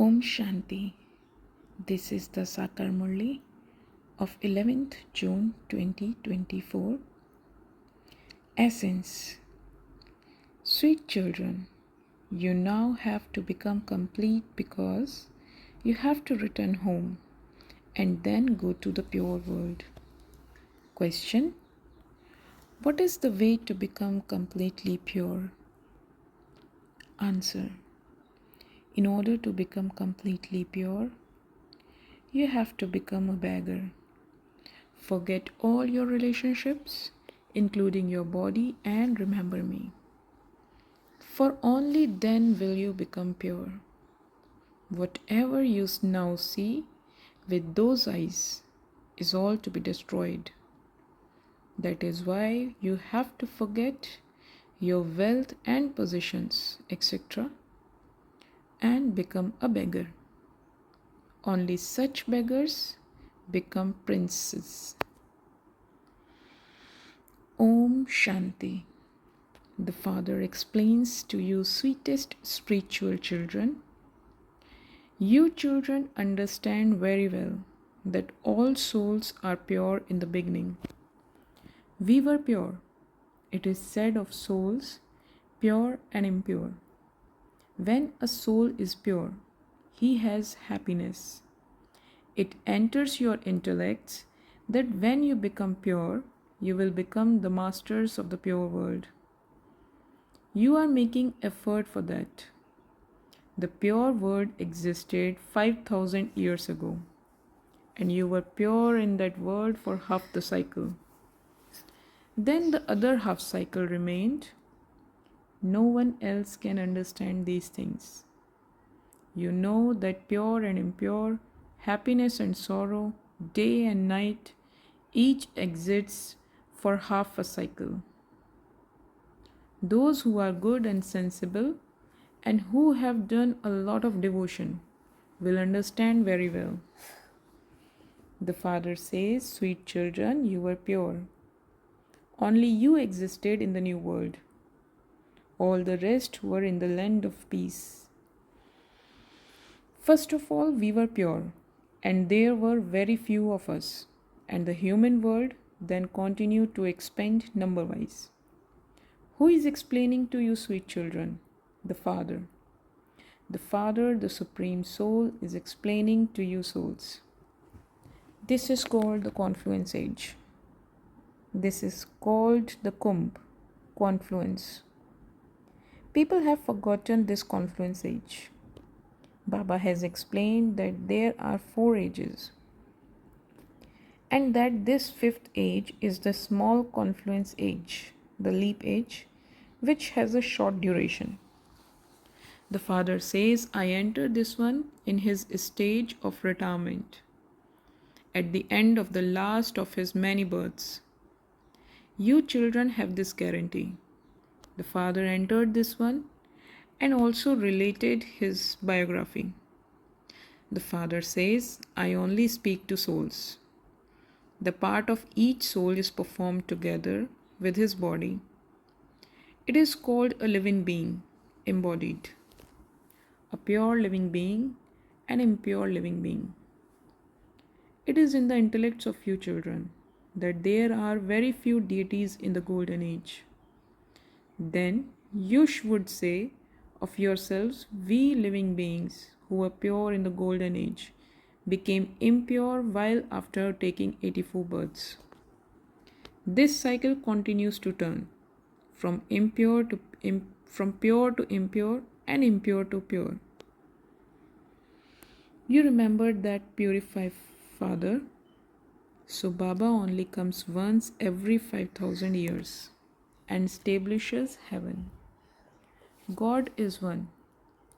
Om Shanti. This is the English Murli of 11th June 2024. Essence. Sweet children, you now have to become complete because you have to return home and then go to the pure world. Question. What is the way to become completely pure? Answer. In order to become completely pure, you have to become a beggar. Forget all your relationships, including your body, and remember me. For only then will you become pure. Whatever you now see with those eyes is all to be destroyed. That is why you have to forget your wealth and possessions, etc., and become a beggar. Only such beggars become princes. Om Shanti. The Father explains to you, sweetest spiritual children. You children understand very well that all souls are pure in the beginning. We were pure. It is said of souls, pure and impure. When a soul is pure, he has happiness. It enters your intellects that when you become pure, you will become the masters of the pure world. You are making effort for that. The pure world existed 5,000 years ago, and you were pure in that world for half the cycle. Then the other half cycle remained. No one else can understand these things. You know that pure and impure, happiness and sorrow, day and night, each exists for half a cycle. Those who are good and sensible and who have done a lot of devotion will understand very well. The Father says, sweet children, you were pure. Only you existed in the new world. All the rest were in the land of peace. First of all, we were pure, and there were very few of us, and the human world then continued to expand number-wise. Who is explaining to you, sweet children? The Father. The Father, the Supreme Soul, is explaining to you souls. This is called the confluence age. This is called the Kumbh, confluence. People have forgotten this confluence age. Baba has explained that there are 4 ages, and that this 5th age is the small confluence age, the leap age, which has a short duration. The Father says, I entered this one in his stage of retirement, at the end of the last of his many births. You children have this guarantee. The Father entered this one and also related his biography. The Father says, I only speak to souls. The part of each soul is performed together with his body. It is called a living being, embodied. A pure living being, an impure living being. It is in the intellects of you children that there are very few deities in the golden age. Then you would say of yourselves, we living beings who were pure in the golden age became impure while after taking 84 births. This cycle continues to turn from pure to impure and impure to pure. You remember that purified Father? So Baba only comes once every 5,000 years and establishes heaven. God is one,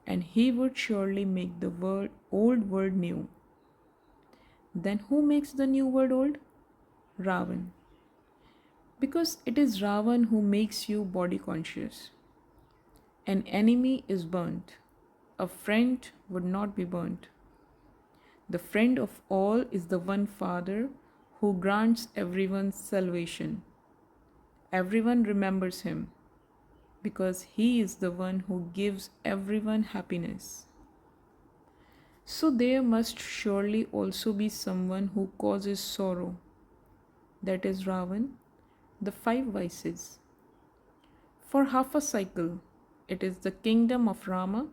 and he would surely make the old world new. Then who makes the new world old? Ravan. Because it is Ravan who makes you body conscious. An enemy is burnt. A friend would not be burnt. The friend of all is the one Father who grants everyone salvation. Everyone remembers him because he is the one who gives everyone happiness. So there must surely also be someone who causes sorrow. That is Ravan, the five vices. For half a cycle, it is the kingdom of Rama,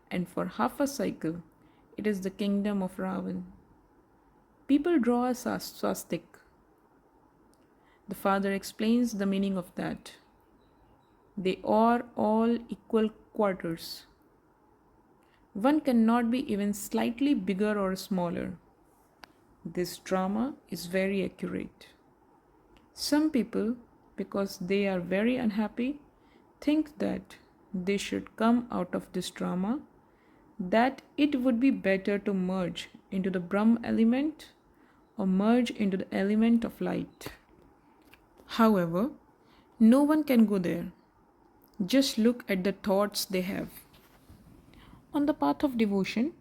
and for half a cycle, it is the kingdom of Ravan. People draw a swastik. The father explains the meaning of that. They are all equal quarters. One cannot be even slightly bigger or smaller. This drama is very accurate. Some people, because they are very unhappy, think that they should come out of this drama, that it would be better to merge into the Brahm element or merge into the element of light. However, no one can go there. Just look at the thoughts they have. On the path of devotion,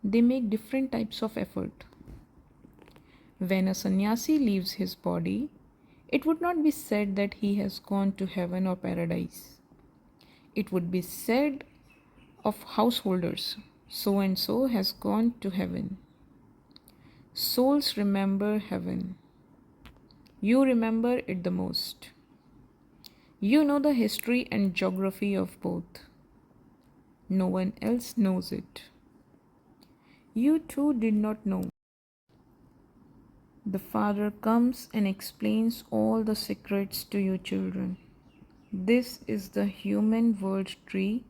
they make different types of effort. When a sannyasi leaves his body, it would not be said that he has gone to heaven or paradise. It would be said of householders, so and so has gone to heaven. Souls remember heaven. You remember it the most. You know the history and geography of both. No one else knows it. You too did not know. The Father comes and explains all the secrets to you children. This is the human world tree.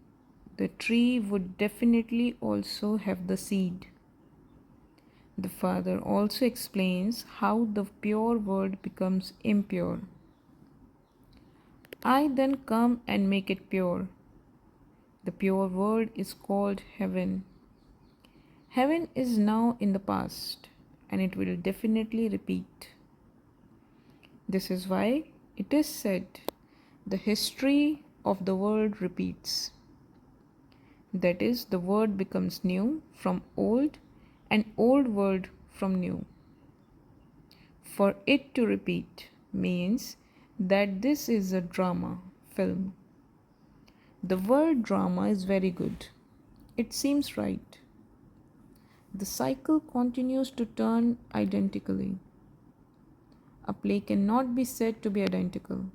The tree would definitely also have the seed. The Father also explains how the pure world becomes impure. I then come and make it pure. The pure world is called heaven. Heaven is now in the past and it will definitely repeat. This is why it is said, the history of the world repeats. That is, the word becomes new from old and old word from new. For it to repeat means that this is a drama film. The word drama is very good. It seems right. The cycle continues to turn identically. A play cannot be said to be identical.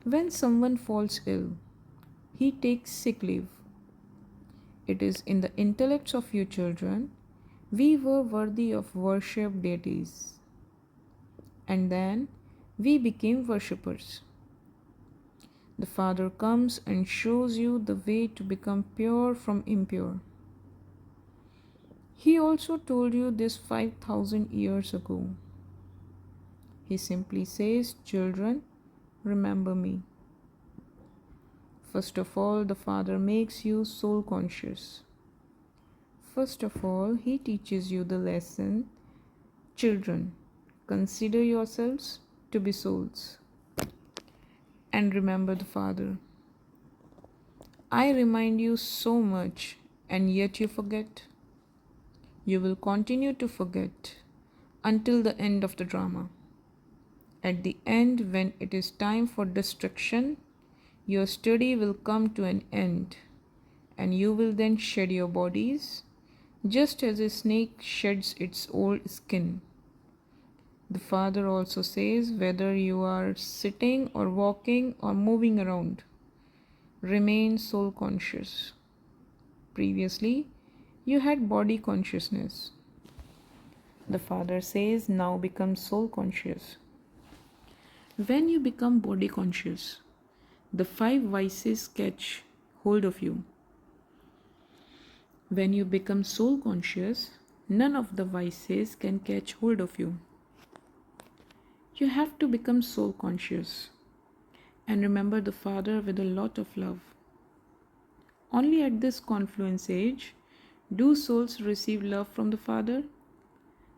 When someone falls ill, he takes sick leave. It is in the intellects of you children, we were worthy of worship deities. And then we became worshippers. The Father comes and shows you the way to become pure from impure. He also told you this 5,000 years ago. He simply says, children, remember me. First of all, the Father makes you soul conscious. First of all, He teaches you the lesson, children, consider yourselves to be souls. And remember the Father. I remind you so much, and yet you forget. You will continue to forget until the end of the drama. At the end, when it is time for destruction, your study will come to an end, and you will then shed your bodies, just as a snake sheds its old skin. The Father also says, whether you are sitting or walking or moving around, remain soul conscious. Previously, you had body consciousness. The Father says, now become soul conscious. When you become body conscious, the five vices catch hold of you. When you become soul conscious, none of the vices can catch hold of you. You have to become soul conscious and remember the Father with a lot of love. Only at this confluence age do souls receive love from the Father,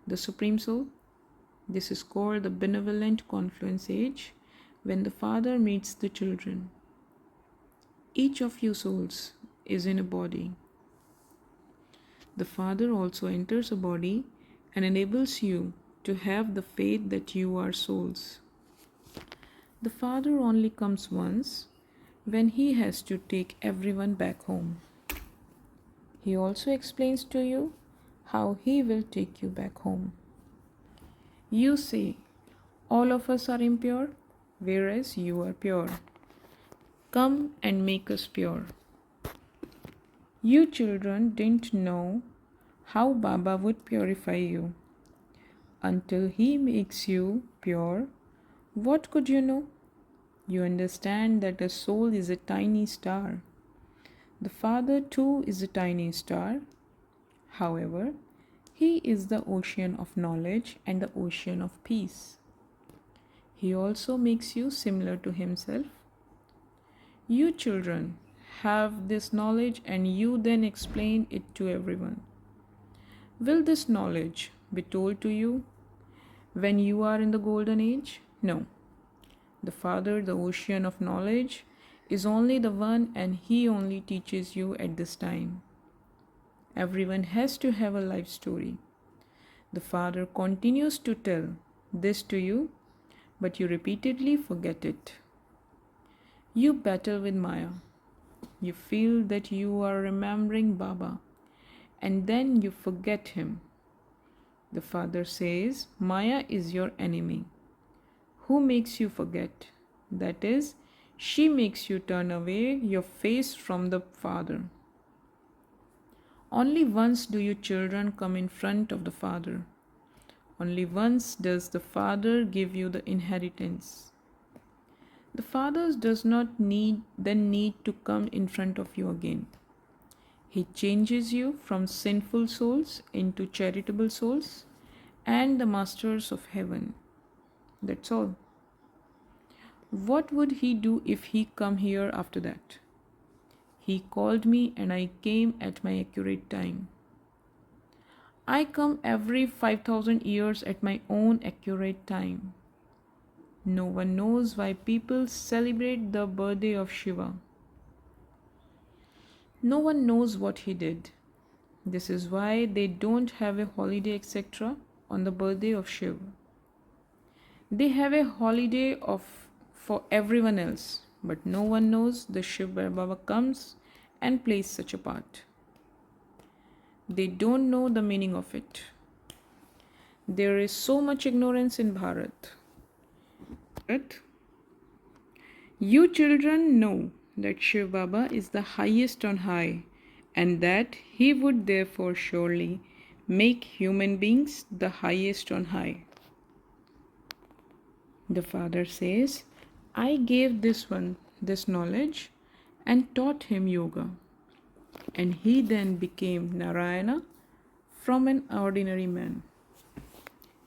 the Supreme Soul. This is called the benevolent confluence age, when the Father meets the children. Each of you souls is in a body. The Father also enters a body and enables you to have the faith that you are souls. The Father only comes once when He has to take everyone back home. He also explains to you how he will take you back home. You say, all of us are impure, whereas you are pure. Come and make us pure. You children didn't know how Baba would purify you. Until he makes you pure, what could you know? You understand that a soul is a tiny star. The Father too is a tiny star. However, he is the ocean of knowledge and the ocean of peace. He also makes you similar to himself. You children have this knowledge and you then explain it to everyone. Will this knowledge be told to you when you are in the golden age? No. The Father, the ocean of knowledge, is only the one and he only teaches you at this time. Everyone has to have a life story. The Father continues to tell this to you, but you repeatedly forget it. You battle with Maya. You feel that you are remembering Baba, and then you forget him. The Father says, Maya is your enemy. Who makes you forget? That is, she makes you turn away your face from the Father. Only once do you children come in front of the Father. Only once does the Father give you the inheritance. The Father does not need to come in front of you again. He changes you from sinful souls into charitable souls and the masters of heaven. That's all. What would he do if he come here after that? He called me and I came at my accurate time. I come every 5,000 years at my own accurate time. No one knows why people celebrate the birthday of Shiva. No one knows what he did. This is why they don't have a holiday etc. on the birthday of Shiva. They have a holiday for everyone else, but no one knows the Shiv Baba comes and plays such a part. They don't know the meaning of it. There is so much ignorance in Bharat. But you children know that Shiv Baba is the highest on high and that he would therefore surely make human beings the highest on high. The Father says, I gave this one this knowledge and taught him yoga. And he then became Narayana from an ordinary man.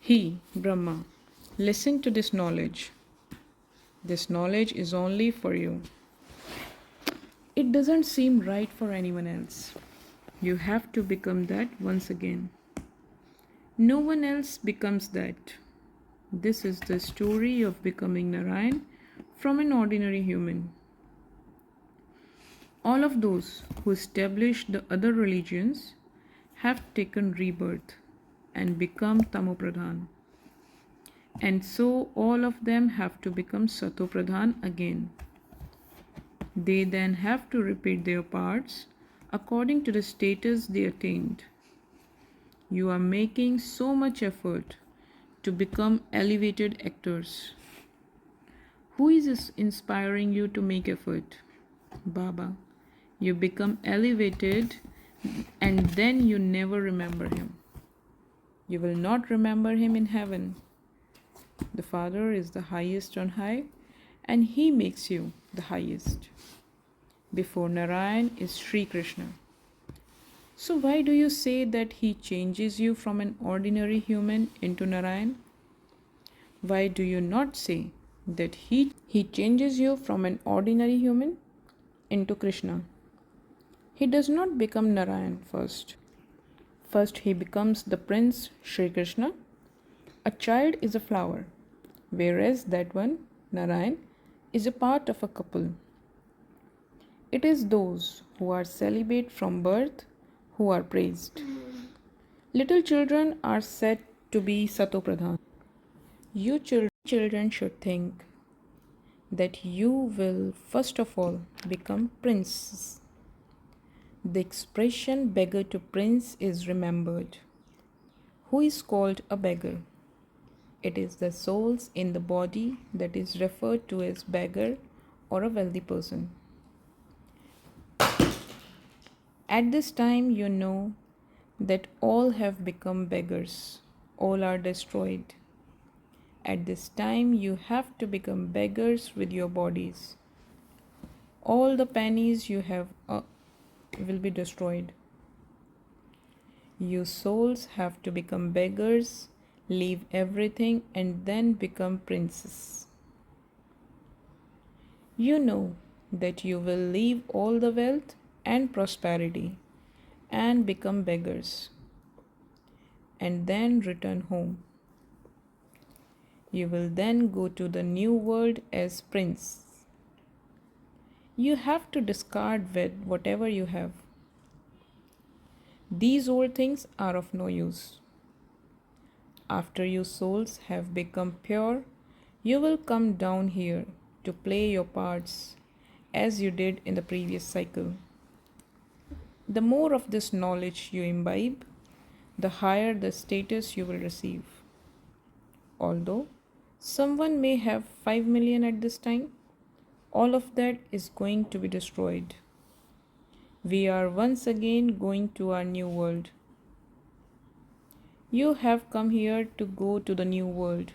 He, Brahma, listened to this knowledge. This knowledge is only for you. It doesn't seem right for anyone else. You have to become that once again. No one else becomes that. This is the story of becoming Narayan from an ordinary human. All of those who established the other religions have taken rebirth and become tamopradhan. And so all of them have to become satopradhan again. They then have to repeat their parts according to the status they attained. You are making so much effort to become elevated actors. Who is inspiring you to make effort? Baba. You become elevated and then you never remember him. You will not remember him in heaven. The Father is the highest on high and he makes you the highest. Before Narayan is Sri Krishna. So why do you say that he changes you from an ordinary human into Narayan? Why do you not say that he changes you from an ordinary human into Krishna? He does not become Narayan first. First he becomes the Prince Sri Krishna. A child is a flower, whereas that one, Narayan, is a part of a couple. It is those who are celibate from birth who are praised. Little children are said to be satopradhan. You children should think that you will first of all become princes. The expression beggar to prince is remembered. Who is called a beggar? It is the souls in the body that is referred to as beggar or a wealthy person. At this time, you know that all have become beggars, all are destroyed. At this time, you have to become beggars with your bodies. All the pennies you have will be destroyed. You souls have to become beggars, leave everything, and then become princes. You know that you will leave all the wealth and prosperity and become beggars, and then return home. You will then go to the new world as prince. You have to discard with whatever you have. These old things are of no use. After you souls have become pure, you will come down here to play your parts as you did in the previous cycle. The more of this knowledge you imbibe, the higher the status you will receive. Although someone may have 5 million at this time, all of that is going to be destroyed. We are once again going to our new world. You have come here to go to the new world.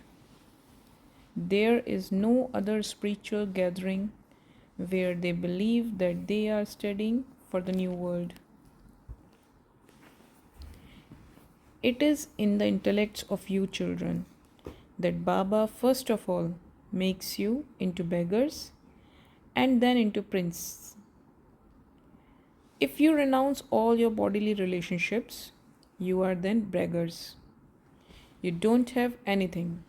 There is no other spiritual gathering where they believe that they are studying for the new world. It is in the intellects of you children that Baba first of all makes you into beggars and then into princes. If you renounce all your bodily relationships, you are then beggars. You don't have anything.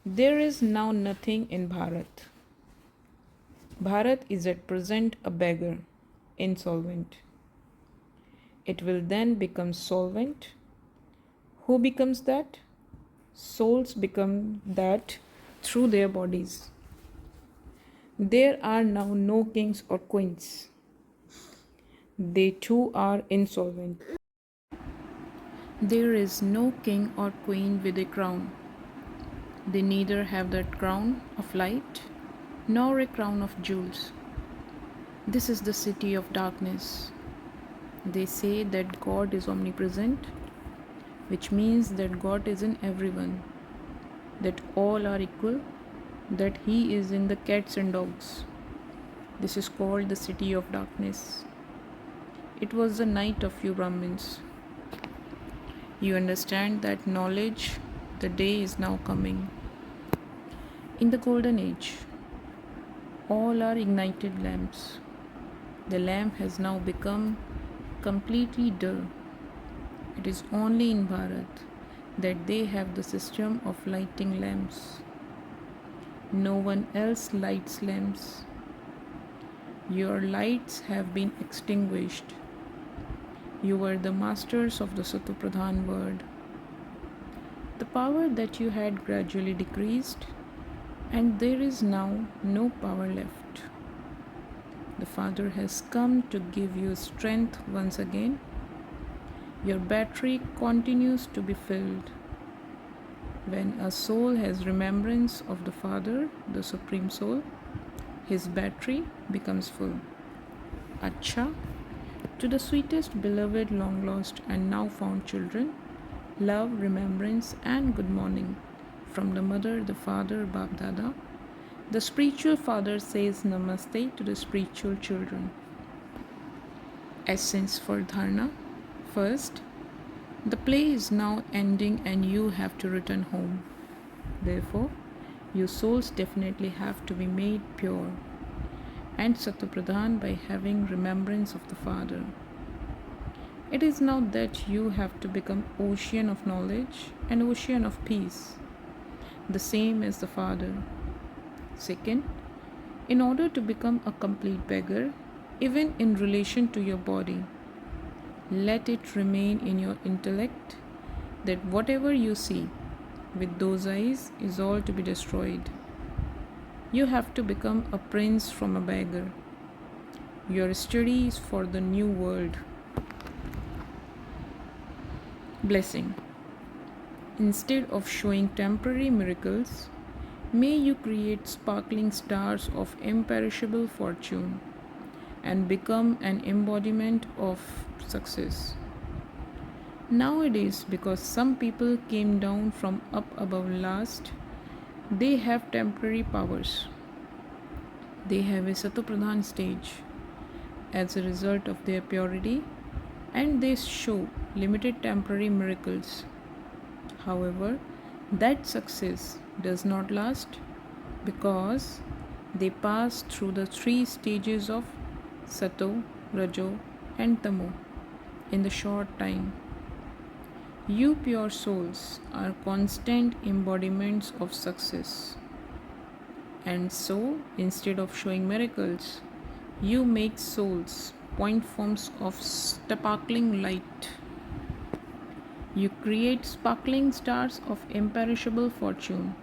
There is now nothing in Bharat. Bharat is at present a beggar, insolvent. It will then become solvent. Who becomes that? Souls become that through their bodies. There are now no kings or queens. They too are insolvent. There is no king or queen with a crown. They neither have that crown of light nor a crown of jewels. This is the city of darkness. They say that God is omnipresent, which means that God is in everyone, that all are equal, that He is in the cats and dogs. This is called the city of darkness. It was the night of you Brahmins. You understand that knowledge, the day is now coming. In the golden age, all are ignited lamps. The lamp has now become completely dull. It is only in Bharat that they have the system of lighting lamps. No one else lights lamps. Your lights have been extinguished. You were the masters of the satopradhan word. The power that you had gradually decreased, and there is now no power left. The Father has come to give you strength once again. Your battery continues to be filled. When a soul has remembrance of the Father, the Supreme Soul, his battery becomes full. Achcha, to the sweetest, beloved, long lost, and now found children, love, remembrance, and good morning from the Mother, the Father, BapDada. The spiritual father says namaste to the spiritual children. Essence for dharna. First, the play is now ending and you have to return home. Therefore, your souls definitely have to be made pure and satopradhan by having remembrance of the Father. It is now that you have to become ocean of knowledge and ocean of peace, the same as the Father. Second, in order to become a complete beggar, even in relation to your body, let it remain in your intellect that whatever you see with those eyes is all to be destroyed. You have to become a prince from a beggar. Your study is for the new world. Blessing. Instead of showing temporary miracles, may you create sparkling stars of imperishable fortune and become an embodiment of success. Nowadays, because some people came down from up above last, they have temporary powers. They have a satopradhan stage as a result of their purity, and they show limited temporary miracles. However, that success does not last because they pass through the three stages of sato, rajo, and tamo in the short time. You pure souls are constant embodiments of success. And so, instead of showing miracles, you make souls point forms of sparkling light. You create sparkling stars of imperishable fortune.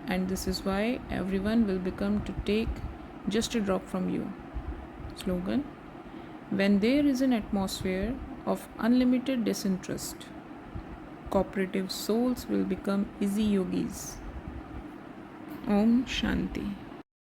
And this is why everyone will become to take just a drop from you. Slogan: when there is an atmosphere of unlimited disinterest, cooperative souls will become easy yogis. Om Shanti.